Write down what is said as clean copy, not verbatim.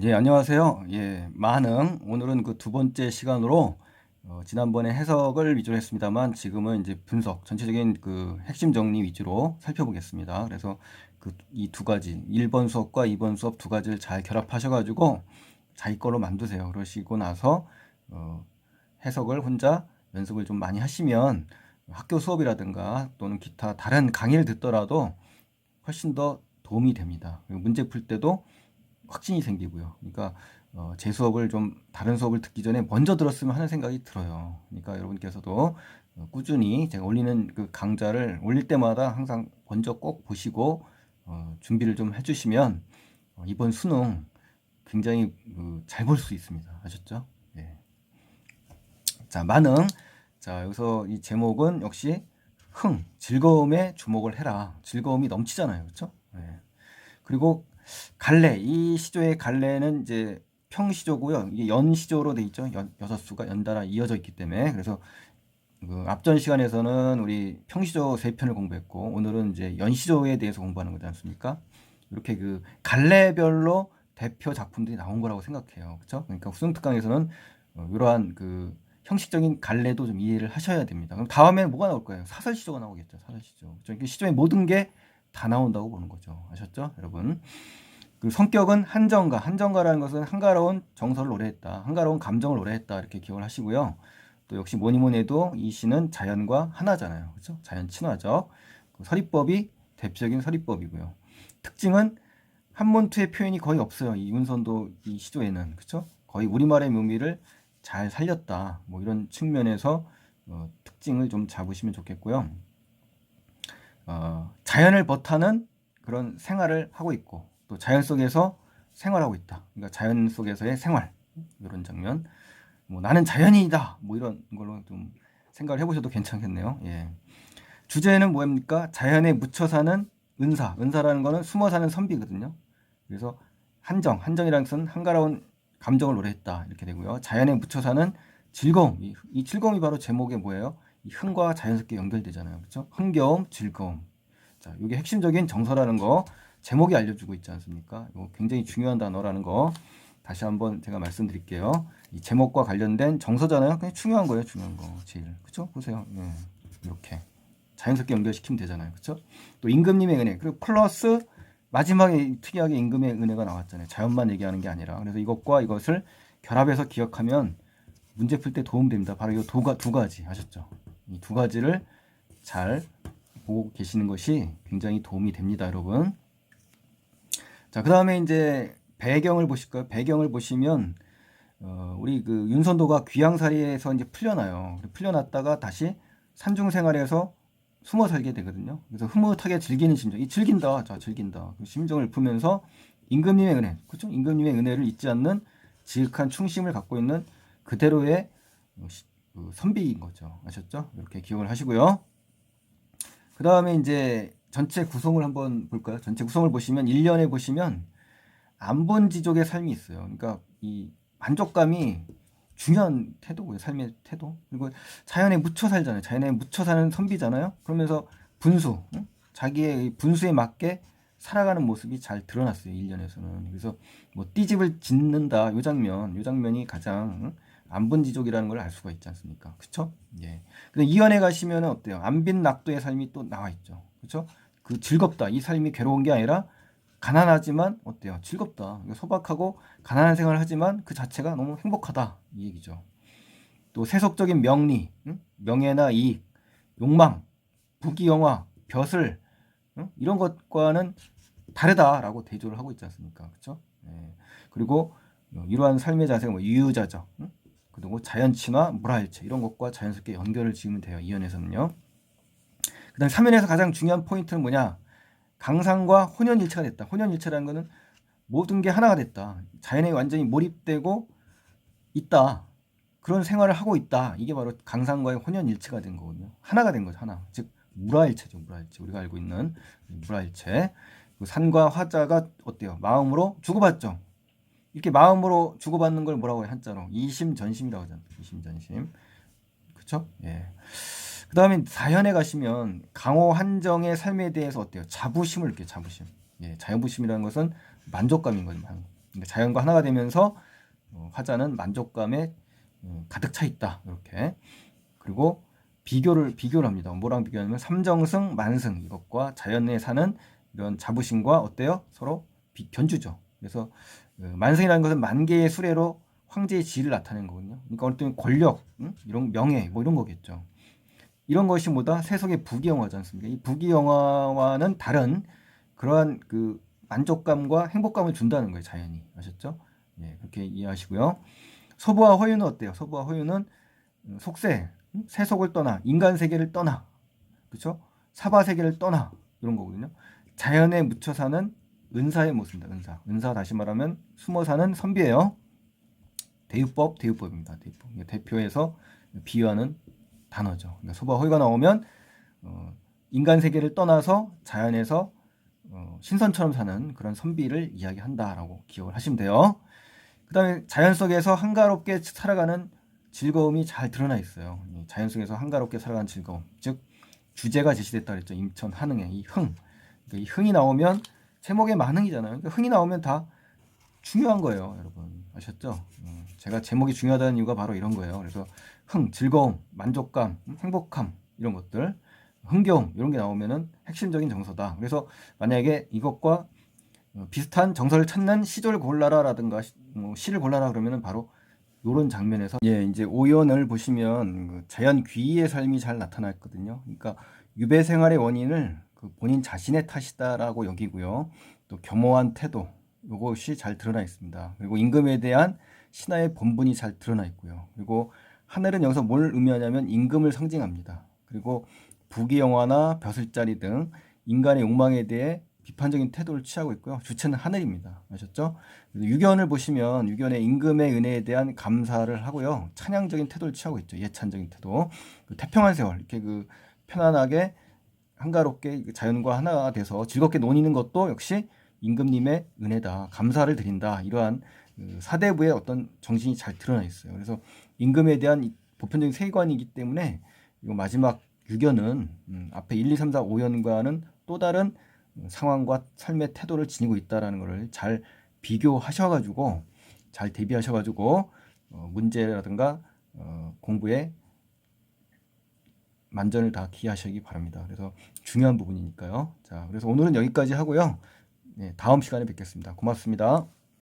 예, 안녕하세요. 예, 만흥. 오늘은 그 두 번째 시간으로 지난번에 해석을 위주로 했습니다만 지금은 이제 분석, 전체적인 그 핵심 정리 위주로 살펴보겠습니다. 그래서 그 이 두 가지, 1번 수업과 2번 수업 두 가지를 잘 결합하셔가지고 자기 거로 만드세요. 그러시고 나서 해석을 혼자 연습을 좀 많이 하시면 학교 수업이라든가 또는 기타 다른 강의를 듣더라도 훨씬 더 도움이 됩니다. 그리고 문제 풀 때도 확신이 생기고요. 그러니까 제 수업을 좀 다른 수업을 듣기 전에 먼저 들었으면 하는 생각이 들어요. 그러니까 여러분께서도 꾸준히 제가 올리는 그 강좌를 올릴 때마다 항상 먼저 꼭 보시고 준비를 좀 해주시면 이번 수능 굉장히 잘 볼 수 있습니다. 아셨죠? 예. 자, 만능. 자, 여기서 이 제목은 역시 즐거움에 주목을 해라. 즐거움이 넘치잖아요. 그렇죠? 예. 그리고 갈래, 이 시조의 갈래는 이제 평시조고요. 이게 연시조로 돼 있죠. 여섯 수가 연달아 이어져 있기 때문에. 그래서 그 앞전 시간에서는 우리 평시조 세 편을 공부했고 오늘은 이제 연시조에 대해서 공부하는 거지 않습니까? 이렇게 그 갈래별로 대표 작품들이 나온 거라고 생각해요. 그렇죠? 그러니까 수능특강에서는 이러한 그 형식적인 갈래도 좀 이해를 하셔야 됩니다. 그럼 다음에 뭐가 나올 거예요? 사설시조가 나오겠죠. 사설시조. 그렇죠? 시조의 모든 게 다 나온다고 보는 거죠. 아셨죠? 여러분. 그 성격은 한정가. 한정가라는 것은 한가로운 정서를 노래했다. 한가로운 감정을 노래했다. 이렇게 기억을 하시고요. 또 역시 뭐니 뭐니 해도 이 시는 자연과 하나잖아요. 그렇죠? 자연 친화적. 그 서리법이 대표적인 서리법이고요. 특징은 한문투의 표현이 거의 없어요. 이 윤선도 이 시조에는. 그렇죠? 거의 우리말의 묘미를 잘 살렸다. 뭐 이런 측면에서 특징을 좀 잡으시면 좋겠고요. 자연을 버타는 그런 생활을 하고 있고 또 자연 속에서 생활하고 있다. 그러니까 자연 속에서의 생활 이런 장면. 뭐 나는 자연인이다. 뭐 이런 걸로 좀 생각을 해보셔도 괜찮겠네요. 예. 주제는 뭐입니까? 자연에 묻혀 사는 은사. 은사라는 거는 숨어 사는 선비거든요. 그래서 한정이라는 것은 한가로운 감정을 노래했다 이렇게 되고요. 자연에 묻혀 사는 즐거움. 이 즐거움이 바로 제목에 뭐예요? 이 흥과 자연스럽게 연결되잖아요. 그렇죠? 흥겨움, 즐거움. 자, 이게 핵심적인 정서라는 거 제목이 알려주고 있지 않습니까? 이거 굉장히 중요한 단어라는 거 다시 한번 제가 말씀드릴게요. 이 제목과 관련된 정서잖아요. 그냥 중요한 거예요, 중요한 거 제일. 그렇죠? 보세요. 예, 이렇게 자연스럽게 연결시키면 되잖아요. 그렇죠? 또 임금님의 은혜 그리고 플러스 마지막에 특이하게 임금의 은혜가 나왔잖아요. 자연만 얘기하는 게 아니라. 그래서 이것과 이것을 결합해서 기억하면 문제 풀 때 도움됩니다. 바로 이 두 가지 하셨죠? 이 두 가지를 잘 보고 계시는 것이 굉장히 도움이 됩니다, 여러분. 자, 그 다음에 이제 배경을 보실까요? 배경을 보시면 우리 그 윤선도가 귀양살이에서 이제 풀려나요. 풀려났다가 다시 산중 생활에서 숨어 살게 되거든요. 그래서 흐뭇하게 즐기는 심정, 이 즐긴다, 자 즐긴다. 그 심정을 품으면서 임금님의 은혜, 그렇죠? 임금님의 은혜를 잊지 않는 지극한 충심을 갖고 있는 그대로의 그 선비인 거죠. 아셨죠? 이렇게 기억을 하시고요. 그 다음에 이제 전체 구성을 한번 볼까요? 전체 구성을 보시면 1년에 보시면 안본지족의 삶이 있어요. 그러니까 이 만족감이 중요한 태도고요. 삶의 태도. 그리고 자연에 묻혀 살잖아요. 자연에 묻혀 사는 선비잖아요. 그러면서 분수, 응? 자기의 분수에 맞게 살아가는 모습이 잘 드러났어요. 1년에서는. 그래서 뭐 띠집을 짓는다. 요 장면이 가장 안본지족이라는 걸 알 수가 있지 않습니까? 그쵸? 예. 근데 이연에 가시면 어때요? 안빈낙도의 삶이 또 나와 있죠. 그쵸? 그 즐겁다. 이 삶이 괴로운 게 아니라 가난하지만 어때요? 즐겁다. 소박하고 가난한 생활을 하지만 그 자체가 너무 행복하다. 이 얘기죠. 또 세속적인 명리, 응? 명예나 이익, 욕망, 부귀영화, 벼슬 이런 것과는 다르다라고 대조를 하고 있지 않습니까? 그렇죠? 예. 그리고 이러한 삶의 자세가 뭐 유유자적, 응? 그리고 자연친화, 물화일체 이런 것과 자연스럽게 연결을 지으면 돼요. 이연에서는요. 그다음 3연에서 가장 중요한 포인트는 뭐냐? 강상과 혼연일체가 됐다. 혼연일체라는 것은 모든 게 하나가 됐다. 자연에 완전히 몰입되고 있다. 그런 생활을 하고 있다. 이게 바로 강상과의 혼연일체가 된 거거든요. 하나가 된 거죠. 하나. 즉 물화일체죠. 물화일체. 우리가 알고 있는 물화일체. 산과 화자가 어때요? 마음으로 주고받죠. 이렇게 마음으로 주고받는 걸 뭐라고 해요? 한자로 이심전심이라고 하잖아요. 이심전심. 그렇죠? 예. 그 다음에 사현에 가시면 강호 한정의 삶에 대해서 어때요? 자부심을 느껴요. 자부심. 예, 자부심이라는 것은 만족감인 거죠. 자연과 하나가 되면서 화자는 만족감에 가득 차 있다. 이렇게. 그리고 비교를 합니다. 뭐랑 비교하냐면 삼정승, 만승 이것과 자연에 사는 이런 자부심과 어때요? 서로 견주죠. 그래서 만승이라는 것은 만개의 수레로 황제의 지위를 나타내는 거거든요. 그러니까 어떤 권력, 이런 명예 뭐 이런 거겠죠. 이런 것이 뭐다? 세속의 부귀영화지 않습니까? 이 부귀영화와는 다른 그러한 그 만족감과 행복감을 준다는 거예요, 자연이. 아셨죠? 예, 그렇게 이해하시고요. 소부와 허유는 어때요? 소부와 허유는 속세, 세속을 떠나 인간 세계를 떠나, 그렇죠? 사바 세계를 떠나 이런 거거든요. 자연에 묻혀 사는 은사의 모습입니다. 은사 다시 말하면 숨어 사는 선비예요. 대유법입니다. 대유법. 대표해서 비유하는 단어죠. 그러니까 소부와 허유가 나오면 인간 세계를 떠나서 자연에서 신선처럼 사는 그런 선비를 이야기한다라고 기억을 하시면 돼요. 그 다음에 자연 속에서 한가롭게 살아가는 즐거움이 잘 드러나 있어요. 자연 속에서 한가롭게 살아가는 즐거움. 즉, 주제가 제시됐다 그랬죠. 임천 한흥의 이 흥. 그러니까 이 흥이 나오면 제목에 만흥이잖아요. 그러니까 흥이 나오면 다 중요한 거예요, 여러분. 아셨죠? 제가 제목이 중요하다는 이유가 바로 이런 거예요. 그래서 흥, 즐거움, 만족감, 행복함 이런 것들, 흥겨움 이런 게 나오면은 핵심적인 정서다. 그래서 만약에 이것과 비슷한 정서를 찾는 시조를 골라라라든가 시를 골라라 그러면은 바로 요런 장면에서 이제 오연을 보시면 그 자연 귀의의 삶이 잘 나타났거든요. 그러니까 유배 생활의 원인을 그 본인 자신의 탓이다라고 여기고요. 또 겸허한 태도 요것이 잘 드러나 있습니다. 그리고 임금에 대한 신하의 본분이 잘 드러나 있고요. 그리고 하늘은 여기서 뭘 의미하냐면 임금을 상징합니다. 그리고 부귀영화나 벼슬자리 등 인간의 욕망에 대해 비판적인 태도를 취하고 있고요. 주체는 하늘입니다. 아셨죠? 유견을 보시면 유견의 임금의 은혜에 대한 감사를 하고요. 찬양적인 태도를 취하고 있죠. 예찬적인 태도. 태평한 세월 이렇게 편안하게 한가롭게 자연과 하나가 돼서 즐겁게 노니는 것도 역시 임금님의 은혜다. 감사를 드린다. 이러한 사대부의 어떤 정신이 잘 드러나 있어요. 그래서 임금에 대한 보편적인 세관이기 때문에 이 마지막 유견은 앞에 1, 2, 3, 4, 5연과는 또 다른 상황과 삶의 태도를 지니고 있다라는 것을 잘 비교하셔가지고 잘 대비하셔가지고 문제라든가 공부에 만전을 다 기하시기 바랍니다. 그래서 중요한 부분이니까요. 자, 그래서 오늘은 여기까지 하고요. 네, 다음 시간에 뵙겠습니다. 고맙습니다.